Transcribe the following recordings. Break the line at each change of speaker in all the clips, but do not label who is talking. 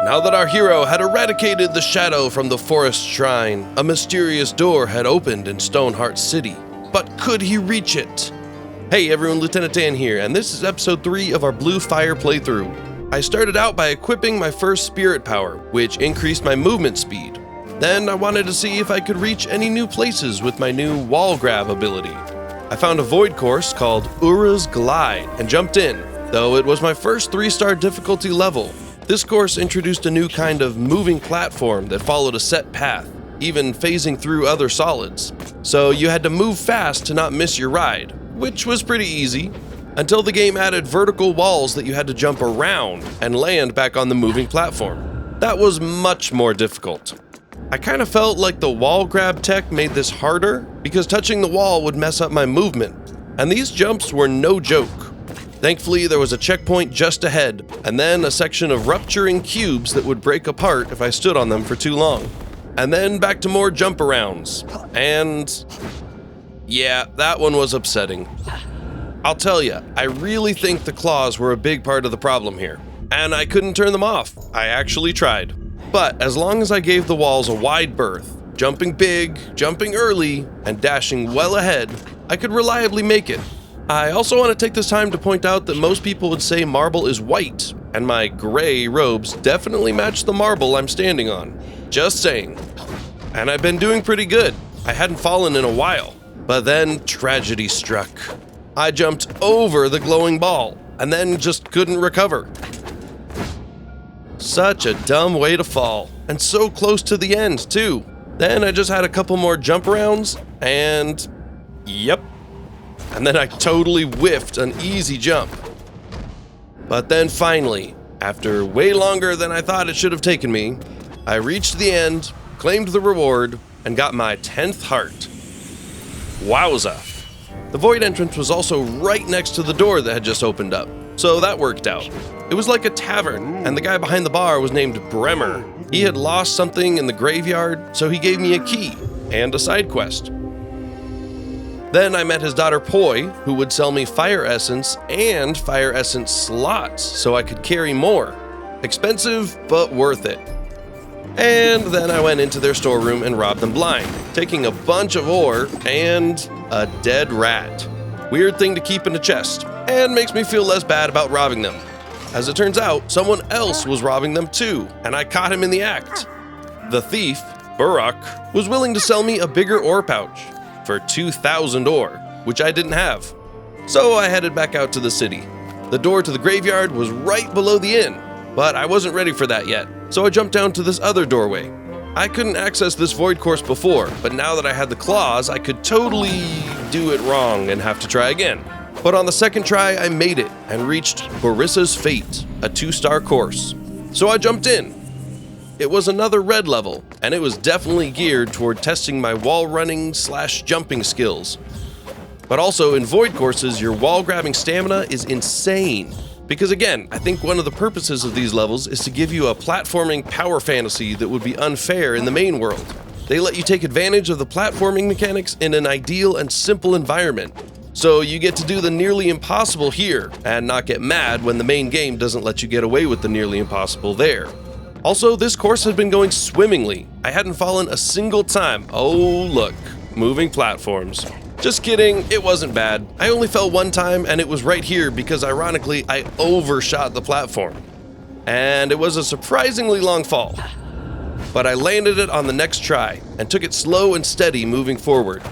Now that our hero had eradicated the shadow from the forest shrine, a mysterious door had opened in Stoneheart City. But could he reach it? Hey everyone, Lieutenant Dan here, and this is episode 3 of our Blue Fire playthrough. I started out by equipping my first spirit power, which increased my movement speed. Then I wanted to see if I could reach any new places with my new wall grab ability. I found a void course called Ura's Glide and jumped in, though it was my first 3-star difficulty level. This course introduced a new kind of moving platform that followed a set path, even phasing through other solids. So you had to move fast to not miss your ride, which was pretty easy, until the game added vertical walls that you had to jump around and land back on the moving platform. That was much more difficult. I kind of felt like the wall grab tech made this harder because touching the wall would mess up my movement, and these jumps were no joke. Thankfully, there was a checkpoint just ahead, and then a section of rupturing cubes that would break apart if I stood on them for too long. And then back to more jump arounds. And yeah, that one was upsetting. I'll tell ya, I really think the claws were a big part of the problem here. And I couldn't turn them off. I actually tried. But as long as I gave the walls a wide berth, jumping big, jumping early, and dashing well ahead, I could reliably make it. I also want to take this time to point out that most people would say marble is white, and my gray robes definitely match the marble I'm standing on. Just saying. And I've been doing pretty good. I hadn't fallen in a while. But then tragedy struck. I jumped over the glowing ball, and then just couldn't recover. Such a dumb way to fall, and so close to the end, too. Then I just had a couple more jump rounds, and yep. And then I totally whiffed an easy jump. But then finally, after way longer than I thought it should have taken me, I reached the end, claimed the reward, and got my 10th heart. Wowza. The void entrance was also right next to the door that had just opened up, so that worked out. It was like a tavern, and the guy behind the bar was named Bremer. He had lost something in the graveyard, so he gave me a key and a side quest. Then I met his daughter Poi, who would sell me fire essence and fire essence slots so I could carry more. Expensive, but worth it. And then I went into their storeroom and robbed them blind, taking a bunch of ore and a dead rat. Weird thing to keep in a chest, and makes me feel less bad about robbing them. As it turns out, someone else was robbing them too, and I caught him in the act. The thief, Burak, was willing to sell me a bigger ore pouch for 2,000 ore, which I didn't have. So I headed back out to the city. The door to the graveyard was right below the inn, but I wasn't ready for that yet, so I jumped down to this other doorway. I couldn't access this void course before, but now that I had the claws, I could totally do it wrong and have to try again. But on the second try, I made it and reached Borissa's Fate, a 2-star course. So I jumped in. It was another red level, and it was definitely geared toward testing my wall running / jumping skills. But also in void courses, your wall grabbing stamina is insane. Because again, I think one of the purposes of these levels is to give you a platforming power fantasy that would be unfair in the main world. They let you take advantage of the platforming mechanics in an ideal and simple environment. So you get to do the nearly impossible here, and not get mad when the main game doesn't let you get away with the nearly impossible there. Also, this course had been going swimmingly. I hadn't fallen a single time. Oh look, moving platforms. Just kidding, it wasn't bad. I only fell one time, and it was right here because ironically, I overshot the platform. And it was a surprisingly long fall. But I landed it on the next try, and took it slow and steady moving forward.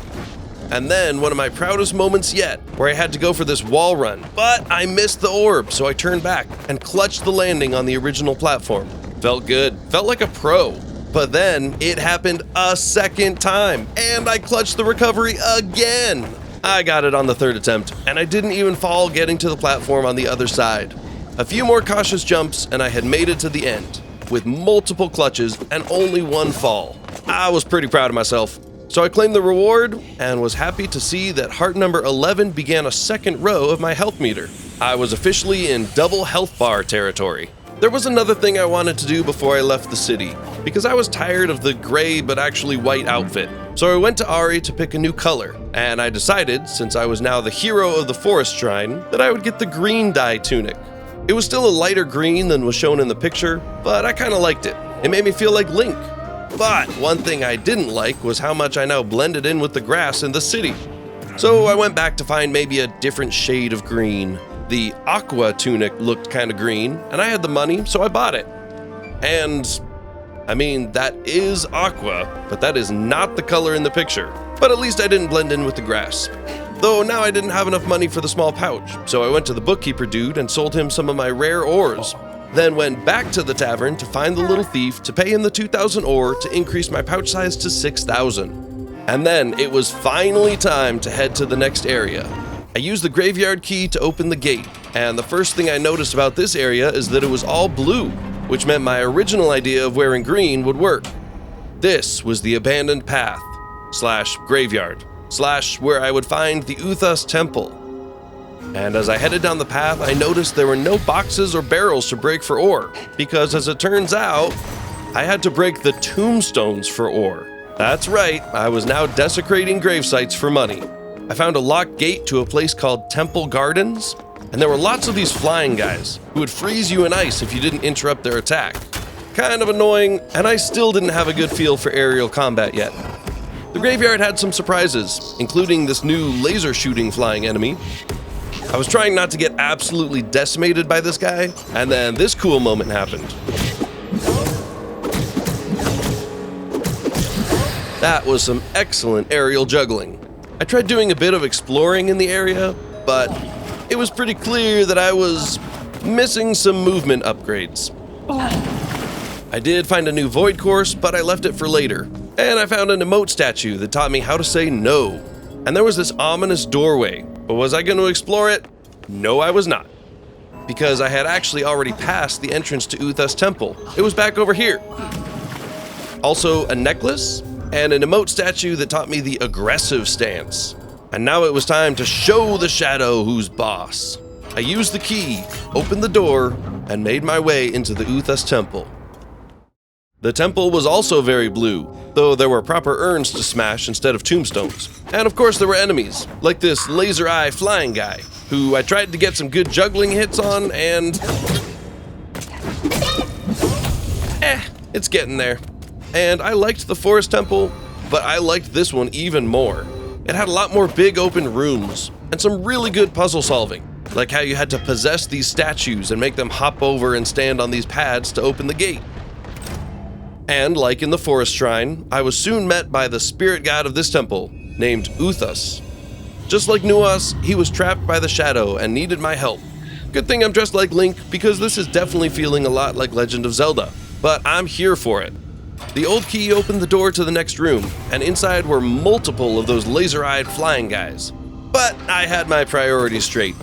And then one of my proudest moments yet, where I had to go for this wall run, but I missed the orb, so I turned back and clutched the landing on the original platform. Felt good, felt like a pro. But then it happened a second time, and I clutched the recovery again. I got it on the 3rd attempt, and I didn't even fall getting to the platform on the other side. A few more cautious jumps, and I had made it to the end, with multiple clutches and only one fall. I was pretty proud of myself. So I claimed the reward, and was happy to see that heart number 11 began a second row of my health meter. I was officially in double health bar territory. There was another thing I wanted to do before I left the city, because I was tired of the gray but actually white outfit. So I went to Ari to pick a new color, and I decided, since I was now the hero of the forest shrine, that I would get the green dye tunic. It was still a lighter green than was shown in the picture, but I kind of liked it. It made me feel like Link. But one thing I didn't like was how much I now blended in with the grass in the city. So I went back to find maybe a different shade of green. The aqua tunic looked kind of green, and I had the money, so I bought it. And, I mean, that is aqua, but that is not the color in the picture. But at least I didn't blend in with the grass. Though now I didn't have enough money for the small pouch, so I went to the bookkeeper dude and sold him some of my rare ores. Then went back to the tavern to find the little thief to pay him the 2,000 ore to increase my pouch size to 6,000. And then it was finally time to head to the next area. I used the graveyard key to open the gate, and the first thing I noticed about this area is that it was all blue, which meant my original idea of wearing green would work. This was the abandoned path, / graveyard, / where I would find the Uthas temple. And as I headed down the path, I noticed there were no boxes or barrels to break for ore, because as it turns out, I had to break the tombstones for ore. That's right, I was now desecrating gravesites for money. I found a locked gate to a place called Temple Gardens, and there were lots of these flying guys who would freeze you in ice if you didn't interrupt their attack. Kind of annoying, and I still didn't have a good feel for aerial combat yet. The graveyard had some surprises, including this new laser shooting flying enemy. I was trying not to get absolutely decimated by this guy, and then this cool moment happened. That was some excellent aerial juggling. I tried doing a bit of exploring in the area, but it was pretty clear that I was missing some movement upgrades. I did find a new void course, but I left it for later. And I found an emote statue that taught me how to say no. And there was this ominous doorway, but was I going to explore it? No, I was not. Because I had actually already passed the entrance to Uthas temple. It was back over here. Also, a necklace and an emote statue that taught me the aggressive stance. And now it was time to show the shadow who's boss. I used the key, opened the door, and made my way into the Uthas temple. The temple was also very blue, though there were proper urns to smash instead of tombstones. And of course there were enemies, like this laser eye flying guy, who I tried to get some good juggling hits on, and it's getting there. And I liked the forest temple, but I liked this one even more. It had a lot more big open rooms, and some really good puzzle solving, like how you had to possess these statues and make them hop over and stand on these pads to open the gate. And like in the forest shrine, I was soon met by the spirit god of this temple, named Uthas. Just like Nuas, he was trapped by the shadow and needed my help. Good thing I'm dressed like Link, because this is definitely feeling a lot like Legend of Zelda, but I'm here for it. The old key opened the door to the next room, and inside were multiple of those laser-eyed flying guys. But I had my priorities straight,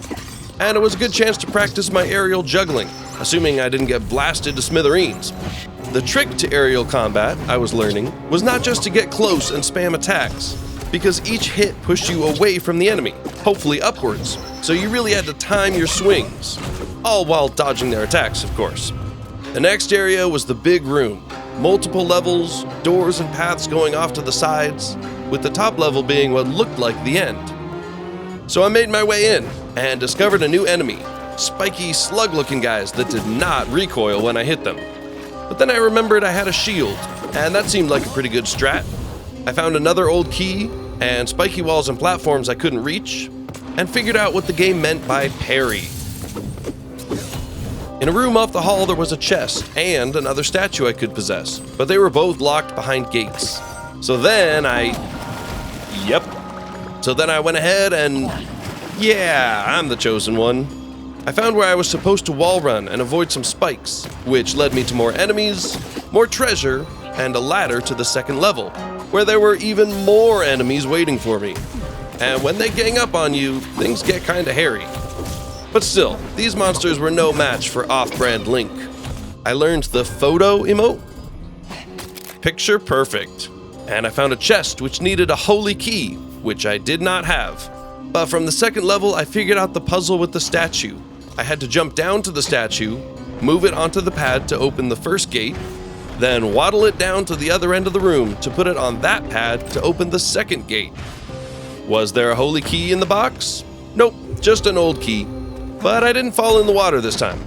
and it was a good chance to practice my aerial juggling, assuming I didn't get blasted to smithereens. The trick to aerial combat, I was learning, was not just to get close and spam attacks, because each hit pushed you away from the enemy, hopefully upwards, so you really had to time your swings, all while dodging their attacks, of course. The next area was the big room. Multiple levels, doors and paths going off to the sides, with the top level being what looked like the end. So I made my way in and discovered a new enemy, spiky slug-looking guys that did not recoil when I hit them. But then I remembered I had a shield, and that seemed like a pretty good strat. I found another old key and spiky walls and platforms I couldn't reach, and figured out what the game meant by parry. In a room off the hall there was a chest and another statue I could possess, but they were both locked behind gates. So then I went ahead and I'm the chosen one. I found where I was supposed to wall run and avoid some spikes, which led me to more enemies, more treasure, and a ladder to the second level, where there were even more enemies waiting for me. And when they gang up on you, things get kinda hairy. But still, these monsters were no match for off-brand Link. I learned the photo emote. Picture perfect. And I found a chest which needed a holy key, which I did not have. But from the second level, I figured out the puzzle with the statue. I had to jump down to the statue, move it onto the pad to open the first gate, then waddle it down to the other end of the room to put it on that pad to open the second gate. Was there a holy key in the box? Nope, just an old key. But I didn't fall in the water this time.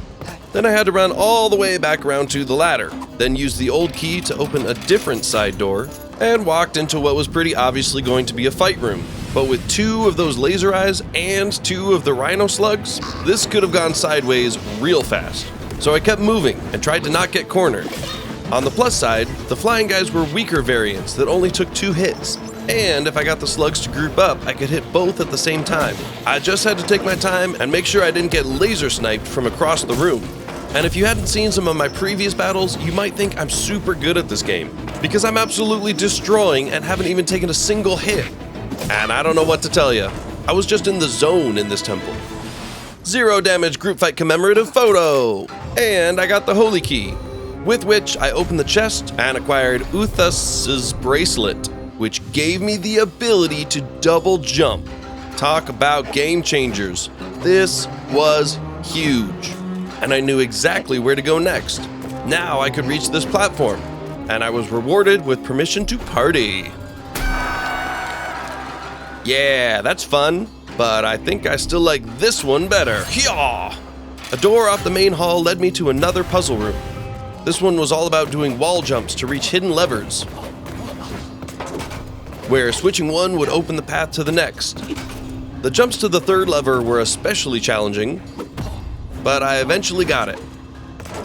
Then I had to run all the way back around to the ladder, then use the old key to open a different side door, and walked into what was pretty obviously going to be a fight room. But with 2 of those laser eyes and 2 of the rhino slugs, this could have gone sideways real fast. So I kept moving and tried to not get cornered. On the plus side, the flying guys were weaker variants that only took 2 hits. And if I got the slugs to group up, I could hit both at the same time. I just had to take my time and make sure I didn't get laser sniped from across the room. And if you hadn't seen some of my previous battles, you might think I'm super good at this game, because I'm absolutely destroying and haven't even taken a single hit. And I don't know what to tell you. I was just in the zone in this temple. 0 damage group fight commemorative photo! And I got the holy key, with which I opened the chest and acquired Uthas's bracelet, which gave me the ability to double jump. Talk about game changers. This was huge. And I knew exactly where to go next. Now I could reach this platform, and I was rewarded with permission to party. Yeah, that's fun, but I think I still like this one better. Hyaw! A door off the main hall led me to another puzzle room. This one was all about doing wall jumps to reach hidden levers, where switching one would open the path to the next. The jumps to the 3rd lever were especially challenging, but I eventually got it.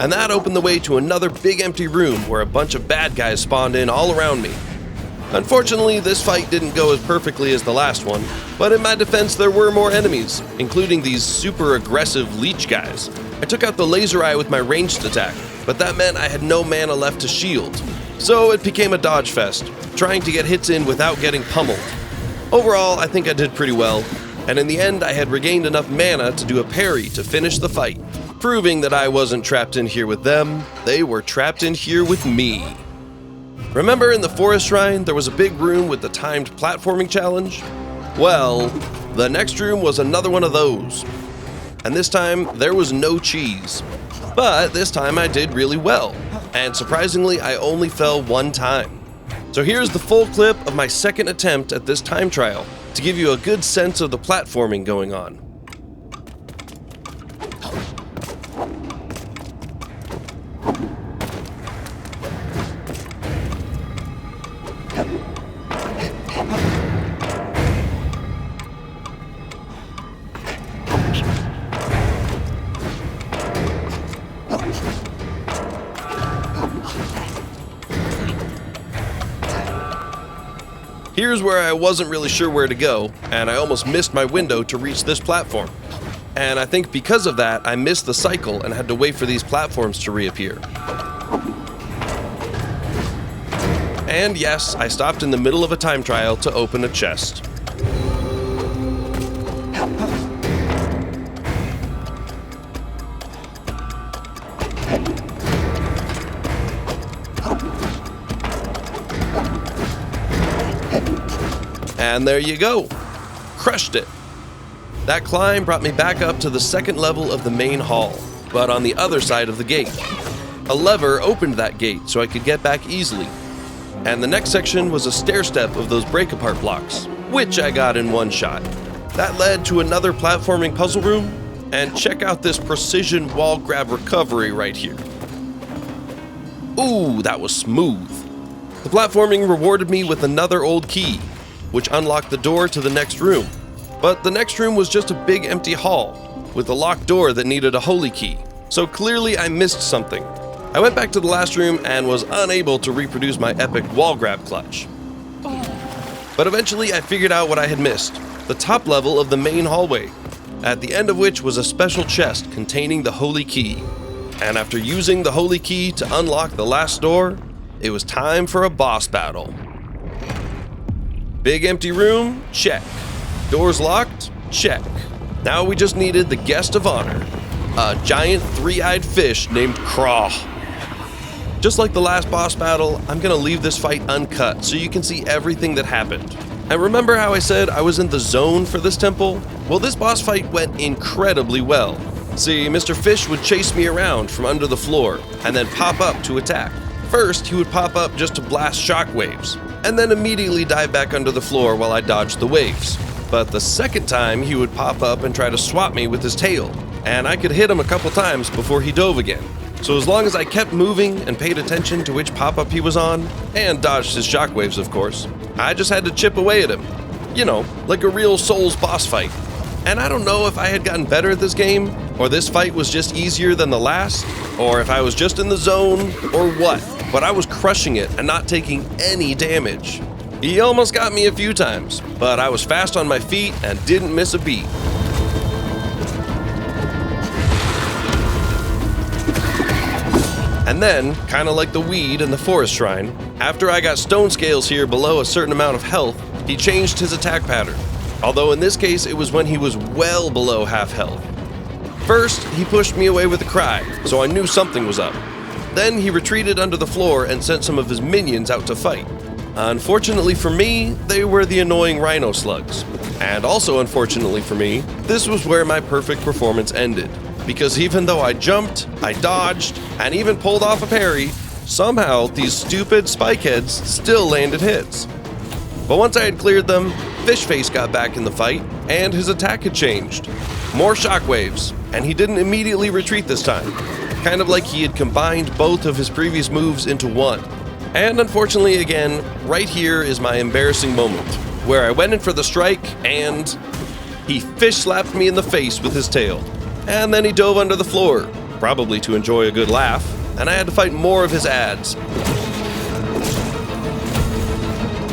And that opened the way to another big empty room where a bunch of bad guys spawned in all around me. Unfortunately, this fight didn't go as perfectly as the last one, but in my defense there were more enemies, including these super aggressive leech guys. I took out the laser eye with my ranged attack, but that meant I had no mana left to shield. So it became a dodge fest, trying to get hits in without getting pummeled. Overall, I think I did pretty well, and in the end I had regained enough mana to do a parry to finish the fight, proving that I wasn't trapped in here with them, they were trapped in here with me. Remember in the forest shrine there was a big room with the timed platforming challenge? Well, the next room was another one of those. And this time there was no cheese. But this time I did really well, and surprisingly I only fell 1 time. So here's the full clip of my second attempt at this time trial, to give you a good sense of the platforming going on. Here's where I wasn't really sure where to go, and I almost missed my window to reach this platform. And I think because of that, I missed the cycle and had to wait for these platforms to reappear. And yes, I stopped in the middle of a time trial to open a chest. And there you go. Crushed it. That climb brought me back up to the 2nd level of the main hall, but on the other side of the gate. A lever opened that gate so I could get back easily. And the next section was a stair step of those break-apart blocks, which I got in 1 shot. That led to another platforming puzzle room, and check out this precision wall grab recovery right here. Ooh, that was smooth. The platforming rewarded me with another old key, which unlocked the door to the next room. But the next room was just a big empty hall, with a locked door that needed a holy key. So clearly I missed something. I went back to the last room and was unable to reproduce my epic wall grab clutch. But eventually I figured out what I had missed, the top level of the main hallway, at the end of which was a special chest containing the holy key. And after using the holy key to unlock the last door, it was time for a boss battle. Big empty room? Check. Doors locked? Check. Now we just needed the guest of honor, a giant 3-eyed fish named Craw. Just like the last boss battle, I'm gonna leave this fight uncut so you can see everything that happened. And remember how I said I was in the zone for this temple? Well, this boss fight went incredibly well. See, Mr. Fish would chase me around from under the floor and then pop up to attack. First, he would pop up just to blast shockwaves, and then immediately dive back under the floor while I dodged the waves. But the second time, he would pop up and try to swat me with his tail, and I could hit him a couple times before he dove again. So as long as I kept moving and paid attention to which pop-up he was on, and dodged his shockwaves of course, I just had to chip away at him. You know, like a real Souls boss fight. And I don't know if I had gotten better at this game, or this fight was just easier than the last, or if I was just in the zone, or what, but I was crushing it and not taking any damage. He almost got me a few times, but I was fast on my feet and didn't miss a beat. And then, kinda like the weed in the forest shrine, after I got stone scales here below a certain amount of health, he changed his attack pattern. Although in this case, it was when he was well below half health. First, he pushed me away with a cry, so I knew something was up. Then he retreated under the floor and sent some of his minions out to fight. Unfortunately for me, they were the annoying rhino slugs. And also unfortunately for me, this was where my perfect performance ended. Because even though I jumped, I dodged, and even pulled off a parry, somehow these stupid spikeheads still landed hits. But once I had cleared them, Fishface got back in the fight, and his attack had changed. More shockwaves, and he didn't immediately retreat this time. Kind of like he had combined both of his previous moves into one. And unfortunately again, right here is my embarrassing moment, where I went in for the strike, and he fish slapped me in the face with his tail. And then he dove under the floor, probably to enjoy a good laugh, and I had to fight more of his ads.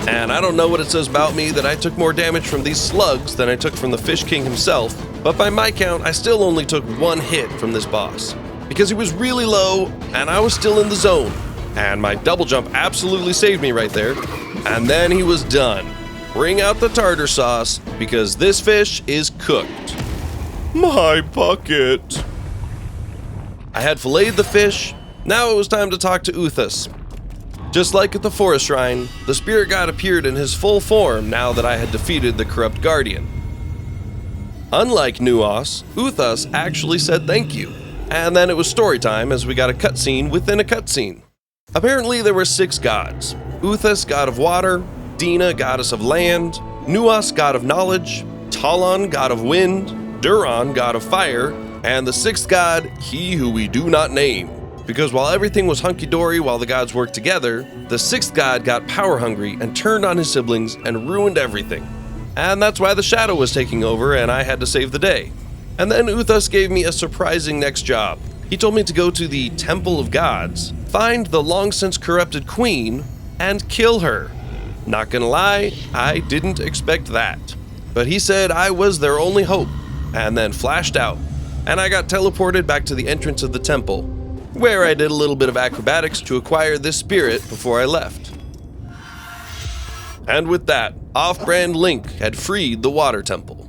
And I don't know what it says about me that I took more damage from these slugs than I took from the Fish King himself, but by my count, I still only took one hit from this boss. Because he was really low, and I was still in the zone. And my double jump absolutely saved me right there. And then he was done. Bring out the tartar sauce, because this fish is cooked. My bucket. I had filleted the fish. Now it was time to talk to Uthas. Just like at the forest shrine, the spirit god appeared in his full form now that I had defeated the corrupt guardian. Unlike Nuos, Uthas actually said thank you. And then it was story time as we got a cutscene within a cutscene. Apparently there were 6 gods. Uthas, god of water, Dina, goddess of land, Nuos, god of knowledge, Talon, god of wind, Duran, god of fire, and the 6th god, he who we do not name. Because while everything was hunky-dory while the gods worked together, the 6th god got power-hungry and turned on his siblings and ruined everything. And that's why the Shadow was taking over and I had to save the day. And then Uthas gave me a surprising next job. He told me to go to the Temple of Gods, find the long-since corrupted queen, and kill her. Not gonna lie, I didn't expect that. But he said I was their only hope, and then flashed out. And I got teleported back to the entrance of the temple, where I did a little bit of acrobatics to acquire this spirit before I left. And with that, off-brand Link had freed the water temple.